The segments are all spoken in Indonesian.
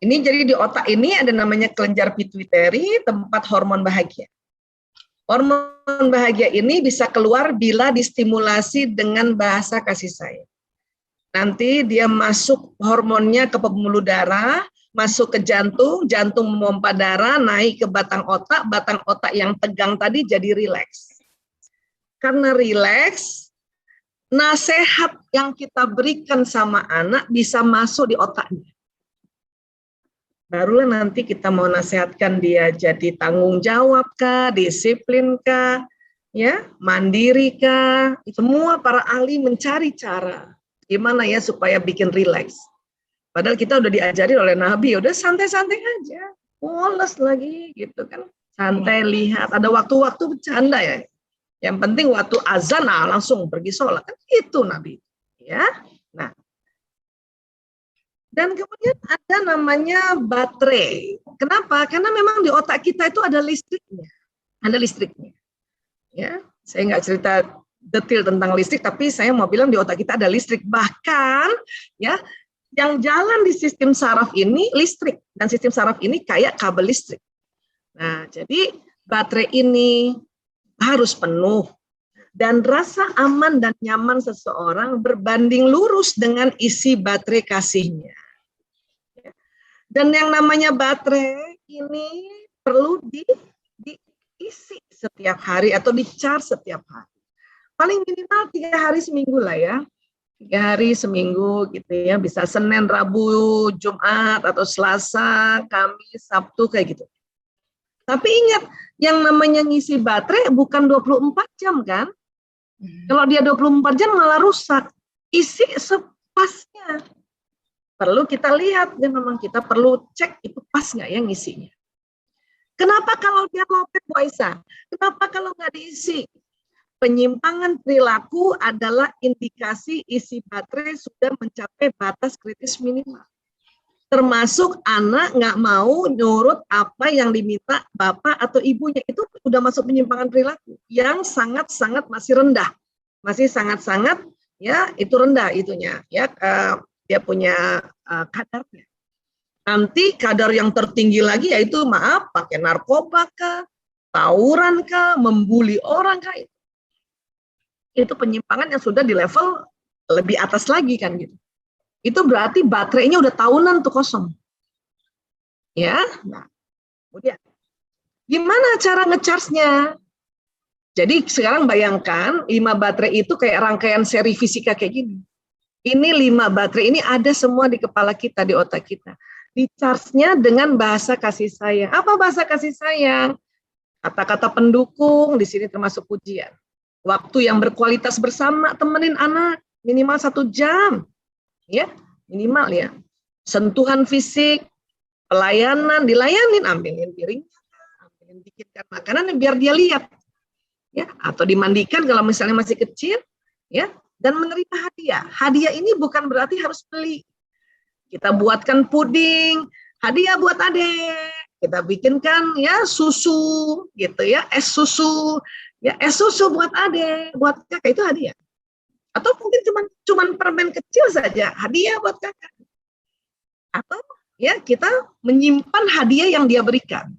Ini jadi di otak ini ada namanya kelenjar pituitari, tempat hormon bahagia. Hormon bahagia ini bisa keluar bila distimulasi dengan bahasa kasih sayang. Nanti dia masuk hormonnya ke pembuluh darah, masuk ke jantung, jantung memompa darah, naik ke batang otak yang tegang tadi jadi rileks. Karena rileks, nasihat yang kita berikan sama anak bisa masuk di otaknya. Barulah nanti kita mau nasihatkan dia jadi tanggung jawab kah, disiplin kah, ya, mandiri kah. Semua para ahli mencari cara gimana ya supaya bikin rileks. Padahal kita udah diajari oleh Nabi, udah santai-santai aja, woles lagi gitu kan, santai lihat. Ada waktu-waktu bercanda ya. Yang penting waktu azan langsung pergi sholat kan itu Nabi. Ya, nah. Dan kemudian ada namanya baterai. Kenapa? Karena memang di otak kita itu ada listriknya. Ada listriknya. Ya, saya nggak cerita detail tentang listrik, tapi saya mau bilang di otak kita ada listrik. Bahkan, ya, yang jalan di sistem saraf ini listrik. Dan sistem saraf ini kayak kabel listrik. Nah, jadi baterai ini harus penuh. Dan rasa aman dan nyaman seseorang berbanding lurus dengan isi baterai kasihnya. Dan yang namanya baterai ini perlu diisi setiap hari atau di-charge setiap hari. Paling minimal 3 hari seminggu lah ya. 3 hari seminggu gitu ya. Bisa Senin, Rabu, Jumat, atau Selasa, Kamis, Sabtu kayak gitu. Tapi ingat, yang namanya ngisi baterai bukan 24 jam kan? Kalau dia 24 jam malah rusak. Isi sepasnya. Perlu kita lihat, dan memang kita perlu cek itu pas nggak ya ngisinya. Kenapa kalau dia lopet, Bu Aisyah? Kenapa kalau nggak diisi? Penyimpangan perilaku adalah indikasi isi baterai sudah mencapai batas kritis minimal. Termasuk anak nggak mau nurut apa yang diminta bapak atau ibunya. Itu sudah masuk penyimpangan perilaku yang sangat-sangat masih rendah. Masih sangat-sangat, ya itu rendah itunya. Ya, dia punya kadarnya. Nanti kadar yang tertinggi lagi yaitu maaf pakai narkoba kah, tawuran kah, membuli orang kah, itu penyimpangan yang sudah di level lebih atas lagi kan gitu. Itu berarti baterainya udah tahunan tuh kosong. Ya, nah kemudian gimana cara ngecharge-nya? Jadi sekarang bayangkan 5 baterai itu kayak rangkaian seri fisika kayak gini. Ini 5 baterai ini ada semua di kepala kita, di otak kita. Di-charge-nya dengan bahasa kasih sayang. Apa bahasa kasih sayang? Kata-kata pendukung, di sini termasuk pujian. Waktu yang berkualitas bersama, temenin anak, minimal 1 jam. Ya, minimal ya. Sentuhan fisik, pelayanan, dilayanin, ambilin piring, ambilin bikinkan makanan biar dia lihat. Ya, atau dimandikan kalau misalnya masih kecil, ya. Dan menerima hadiah. Hadiah ini bukan berarti harus beli. Kita buatkan puding, hadiah buat adek. Kita bikinkan ya susu, gitu ya, es susu buat adek, buat kakak itu hadiah. Atau mungkin cuman permen kecil saja, hadiah buat kakak. Atau ya kita menyimpan hadiah yang dia berikan.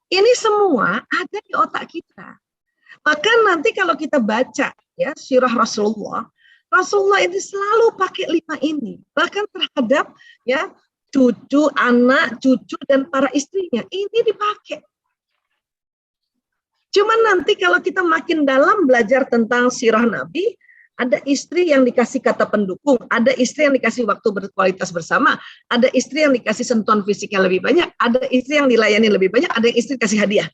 Ini semua ada di otak kita. Maka nanti kalau kita baca ya sirah Rasulullah ini selalu pakai 5 ini. Bahkan terhadap ya cucu, anak, cucu dan para istrinya ini dipakai. Cuman nanti kalau kita makin dalam belajar tentang sirah Nabi, ada istri yang dikasih kata pendukung, ada istri yang dikasih waktu berkualitas bersama, ada istri yang dikasih sentuhan fisik yang lebih banyak, ada istri yang dilayani lebih banyak, ada yang istri kasih hadiah.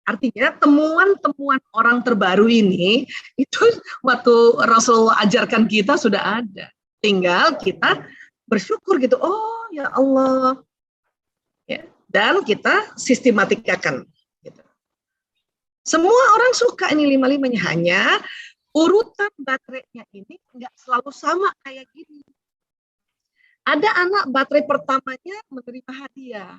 Artinya temuan-temuan orang terbaru ini itu waktu Rasulullah ajarkan kita sudah ada. Tinggal kita bersyukur gitu. Oh ya Allah. Ya, dan kita sistematikakan. Gitu. Semua orang suka ini 5-5-nya. Hanya urutan baterainya ini nggak selalu sama kayak gini. Ada anak baterai pertamanya menerima hadiah.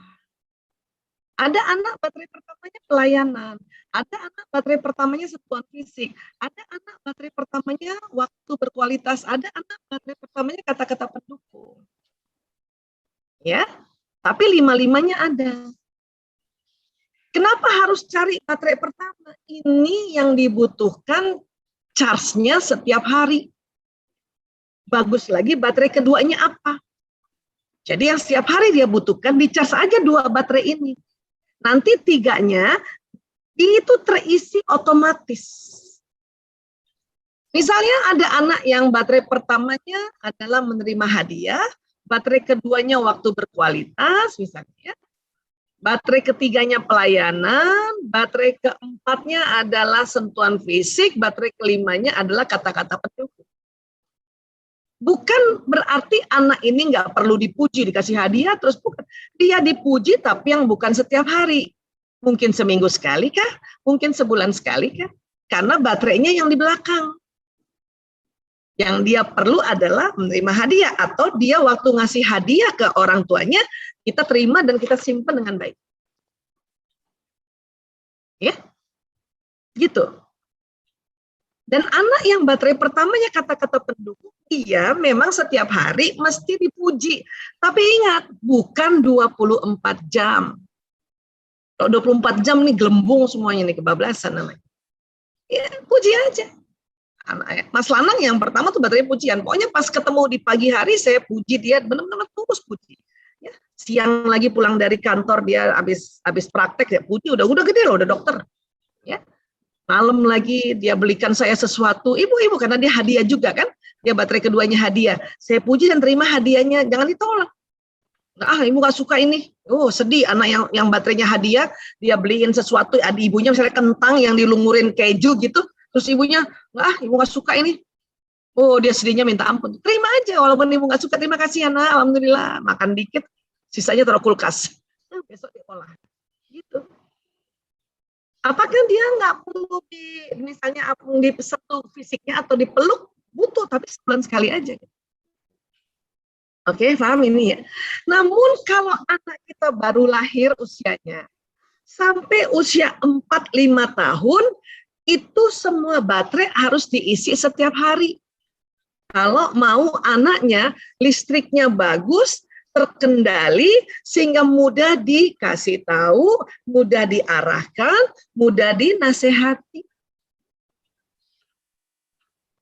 Ada anak baterai pertamanya pelayanan, ada anak baterai pertamanya sentuhan fisik, ada anak baterai pertamanya waktu berkualitas, ada anak baterai pertamanya kata-kata pendukung. Ya, tapi lima-limanya ada. Kenapa harus cari baterai pertama? Ini yang dibutuhkan charge-nya setiap hari. Bagus lagi baterai keduanya apa? Jadi yang setiap hari dia butuhkan, dicas aja 2 baterai ini. Nanti 3-nya itu terisi otomatis. Misalnya ada anak yang baterai pertamanya adalah menerima hadiah, baterai keduanya waktu berkualitas misalnya, baterai ketiganya pelayanan, baterai keempatnya adalah sentuhan fisik, baterai kelimanya adalah kata-kata pendukung. Bukan berarti anak ini nggak perlu dipuji, dikasih hadiah, terus bukan. Dia dipuji tapi yang bukan setiap hari. Mungkin seminggu sekali kah? Mungkin sebulan sekali kah? Karena baterainya yang di belakang. Yang dia perlu adalah menerima hadiah, atau dia waktu ngasih hadiah ke orang tuanya, kita terima dan kita simpan dengan baik. Ya, gitu. Dan anak yang baterai pertamanya kata-kata pendukung, iya memang setiap hari mesti dipuji. Tapi ingat, bukan 24 jam. Kalau 24 jam nih gelembung semuanya nih, kebablasan namanya. Ya, puji aja. Mas Lanang yang pertama tuh baterai pujian. Pokoknya pas ketemu di pagi hari saya puji dia, benar-benar terus puji. Ya, siang lagi pulang dari kantor dia habis praktek ya puji, udah gede loh, udah dokter. Ya. Malam lagi dia belikan saya sesuatu, ibu-ibu karena dia hadiah juga kan, dia baterai keduanya hadiah. Saya puji dan terima hadiahnya, jangan ditolak. Ibu nggak suka ini, sedih anak yang baterainya hadiah, dia beliin sesuatu, ibunya misalnya kentang yang dilumurin keju gitu, terus ibunya, ibu nggak suka ini. Dia sedihnya minta ampun. Terima aja, walaupun ibu nggak suka, terima kasih ya nak, alhamdulillah, makan dikit, sisanya taruh kulkas. Besok diolah. Gitu. Apakah dia nggak perlu misalnya disentuh fisiknya atau dipeluk? Butuh, tapi sebulan sekali aja. Oke, paham ini ya. Namun kalau anak kita baru lahir usianya, sampai usia 4-5 tahun, itu semua baterai harus diisi setiap hari. Kalau mau anaknya listriknya bagus, terkendali, sehingga mudah dikasih tahu, mudah diarahkan, mudah dinasehati.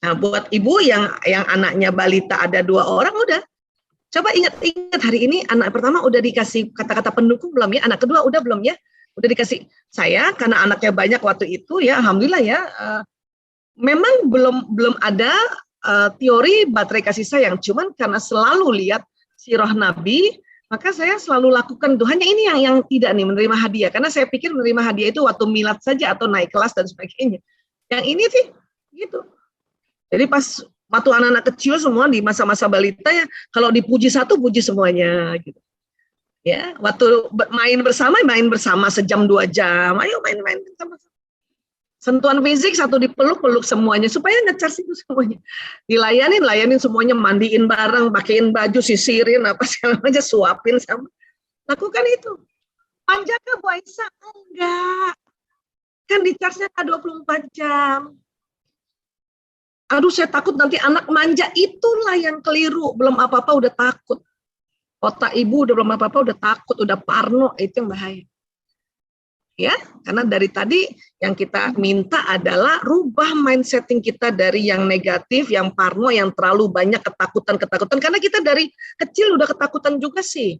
Nah, buat ibu yang anaknya balita ada 2 orang, udah. Coba ingat hari ini anak pertama udah dikasih kata-kata pendukung belum ya? Anak kedua udah belum ya? Udah dikasih. Saya karena anaknya banyak waktu itu ya, alhamdulillah ya. Memang belum ada teori baterai kasih sayang, cuman karena selalu lihat sirah Nabi, maka saya selalu lakukan itu. Hanya ini yang tidak nih, menerima hadiah. Karena saya pikir menerima hadiah itu waktu milad saja atau naik kelas dan sebagainya. Yang ini sih gitu. Jadi pas waktu anak-anak kecil semua di masa-masa balita ya, kalau dipuji satu puji semuanya gitu. Ya, waktu main bersama sejam 2 jam. Ayo main-main sama-sama. Sentuhan fisik satu dipeluk semuanya supaya ngecas itu semuanya. Dilayanin semuanya, mandiin bareng, pakein baju, sisirin apa segala macam, suapin sama. Lakukan itu. Manja ke Bu Aisyah? Enggak. Kan dicasnya 24 jam. Aduh, saya takut nanti anak manja, itulah yang keliru. Belum apa-apa udah takut. Otak ibu udah belum apa-apa udah takut, udah parno, itu yang bahaya. Ya, karena dari tadi yang kita minta adalah rubah mindsetting kita dari yang negatif, yang parno, yang terlalu banyak ketakutan, karena kita dari kecil udah ketakutan juga sih.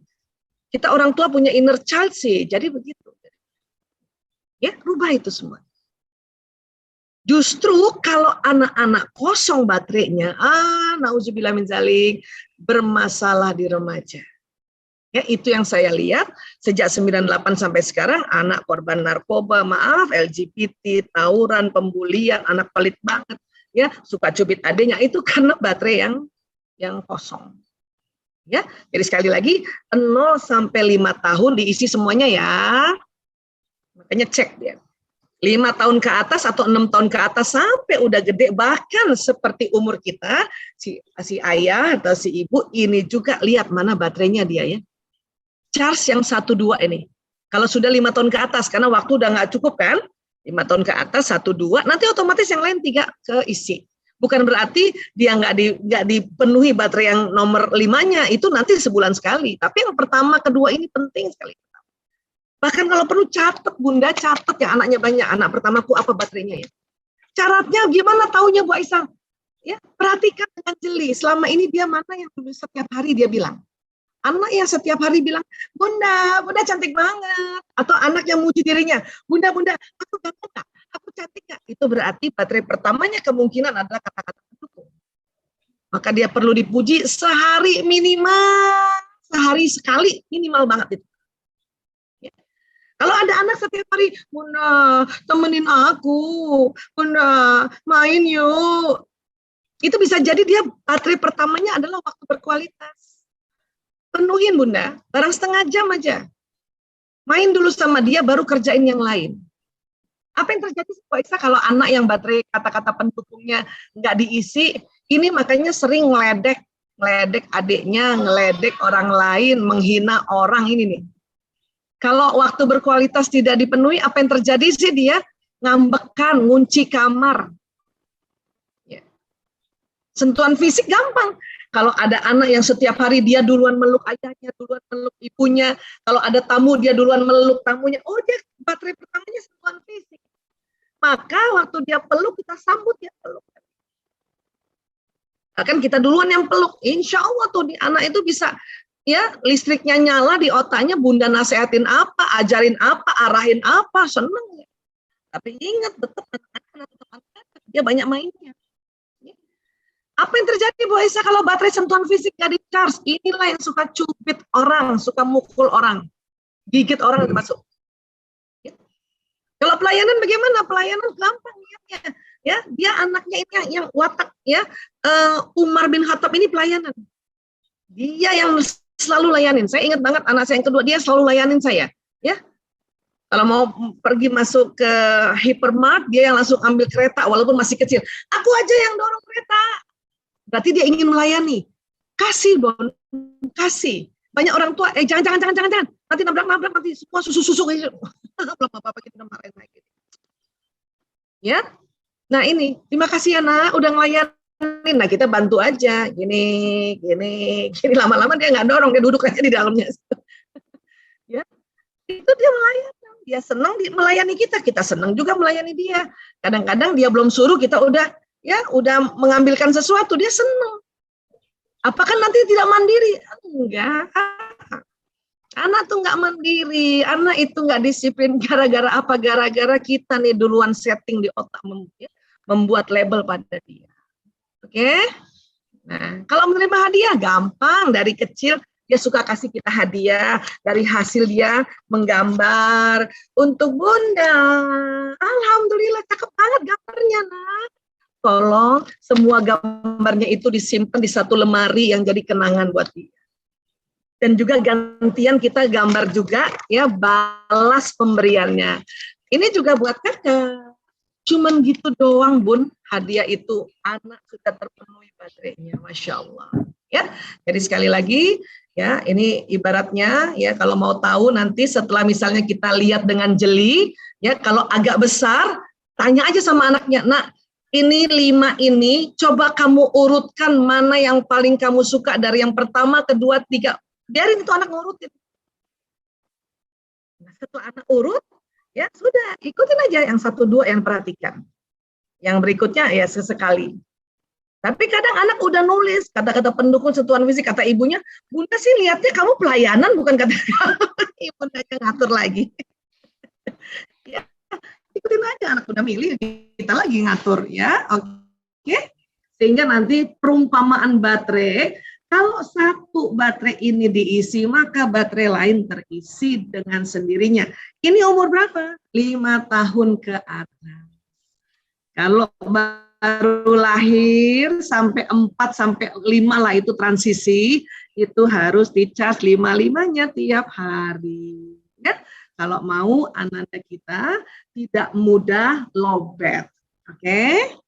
Kita orang tua punya inner child sih, jadi begitu. Ya, rubah itu semua. Justru kalau anak-anak kosong baterainya, nauzubillah min dzalik, bermasalah di remaja. Ya, itu yang saya lihat sejak 98 sampai sekarang, anak korban narkoba, LGBT, tawuran, pembulian, anak pelit banget, ya, suka cubit adiknya, itu karena baterai yang kosong. Ya, jadi sekali lagi 0 sampai 5 tahun diisi semuanya ya. Makanya cek dia. 5 tahun ke atas atau 6 tahun ke atas sampai udah gede, bahkan seperti umur kita, si ayah atau si ibu ini juga lihat mana baterainya dia ya. Charge yang 1-2 ini. Kalau sudah 5 tahun ke atas, karena waktu udah nggak cukup kan, 5 tahun ke atas, 1, 2, nanti otomatis yang lain 3 keisi. Bukan berarti dia nggak dipenuhi baterai yang nomor 5-nya, itu nanti sebulan sekali. Tapi yang pertama, kedua ini penting sekali. Bahkan kalau perlu catat, Bunda, catat ya anaknya banyak. Anak pertamaku apa baterainya ya. Syaratnya gimana taunya Bu Aisyah? Ya, perhatikan dengan jeli. Selama ini dia mana yang dulu setiap hari dia bilang. Anak yang setiap hari bilang, Bunda, Bunda cantik banget. Atau anak yang muji dirinya, Bunda, aku ganteng gak? Aku cantik gak? Itu berarti baterai pertamanya kemungkinan adalah kata-kata pendukung. Maka dia perlu dipuji sehari minimal, sehari sekali minimal banget itu. Ya. Kalau ada anak setiap hari, Bunda, temenin aku, Bunda, main yuk. Itu bisa jadi dia baterai pertamanya adalah waktu berkualitas. Penuhin Bunda, barang setengah jam aja. Main dulu sama dia, baru kerjain yang lain. Apa yang terjadi kalau anak yang baterai kata-kata pendukungnya nggak diisi, ini makanya sering ngeledek adiknya, ngeledek orang lain, menghina orang ini nih. Kalau waktu berkualitas tidak dipenuhi, apa yang terjadi sih dia ngambekan, ngunci kamar. Ya. Sentuhan fisik gampang. Kalau ada anak yang setiap hari dia duluan meluk ayahnya, duluan meluk ibunya. Kalau ada tamu dia duluan meluk tamunya. Oh dia baterai pertamanya sentuhan fisik. Maka waktu dia peluk kita sambut dia peluk. Akan kita duluan yang peluk. Insya Allah tuh di anak itu bisa ya listriknya nyala di otaknya. Bunda nasehatin apa, ajarin apa, arahin apa, seneng ya. Tapi ingat tetap anak-anak dia banyak mainnya. Apa yang terjadi Bu Aisyah kalau baterai sentuhan fisik nggak di-charge? Inilah yang suka cubit orang, suka mukul orang, gigit orang itu masuk. Ya. Kalau pelayanan bagaimana? Pelayanan gampang ya. Ya, dia anaknya ini yang watak ya. Umar bin Khattab ini pelayanan. Dia yang selalu layanin. Saya ingat banget anak saya yang kedua dia selalu layanin saya. Ya. Kalau mau pergi masuk ke hypermart, dia yang langsung ambil kereta walaupun masih kecil. Aku aja yang dorong kereta. Berarti dia ingin melayani. Kasih, Bon. Kasih. Banyak orang tua, jangan. Nanti nabrak, nanti semua susu. Belum apa-apa kita marahin lagi. Ya. Nah ini, terima kasih ya nak, udah ngelayanin. Nah kita bantu aja. Gini. Lama-lama dia nggak dorong, dia duduk aja di dalamnya. Ya. Itu dia melayani. Dia senang melayani kita senang juga melayani dia. Kadang-kadang dia belum suruh, kita udah mengambilkan sesuatu, dia senang. Apakah nanti tidak mandiri? Enggak. Anak tuh nggak mandiri, anak itu nggak disiplin gara-gara apa? Gara-gara kita nih duluan setting di otak membuat label pada dia. Oke? Nah, kalau menerima hadiah gampang, dari kecil dia suka kasih kita hadiah, dari hasil dia menggambar untuk Bunda. Alhamdulillah cakep banget gambarnya, nak. Tolong semua gambarnya itu disimpan di satu lemari yang jadi kenangan buat dia. Dan juga gantian kita gambar juga ya, balas pemberiannya. Ini juga buat kakak. Cuman gitu doang Bun, hadiah itu anak sudah terpenuhi baterainya, Masya Allah. Ya, jadi sekali lagi ya, ini ibaratnya ya, kalau mau tahu nanti setelah misalnya kita lihat dengan jeli ya, kalau agak besar tanya aja sama anaknya, nak ini 5 ini coba kamu urutkan mana yang paling kamu suka dari yang pertama, kedua, 3. Biarin itu anak ngurutin. Nah, setelah anak urut ya sudah, ikutin aja yang 1, 2 yang perhatikan. Yang berikutnya ya sesekali. Tapi kadang anak udah nulis kata-kata pendukung sentuhan fisik, kata ibunya, Bunda sih lihatnya kamu pelayanan bukan kata Bunda yang ngatur lagi. Ya, ikutin aja, anak udah milih, kita lagi ngatur ya. Oke. Sehingga nanti perumpamaan baterai, kalau 1 baterai ini diisi, maka baterai lain terisi dengan sendirinya. Ini umur berapa? 5 tahun ke atas. Kalau baru lahir sampai 4 sampai 5 lah itu transisi, itu harus dicas 5-5-nya tiap hari. Ya? Kalau mau anak-anak kita tidak mudah lowbat. Oke?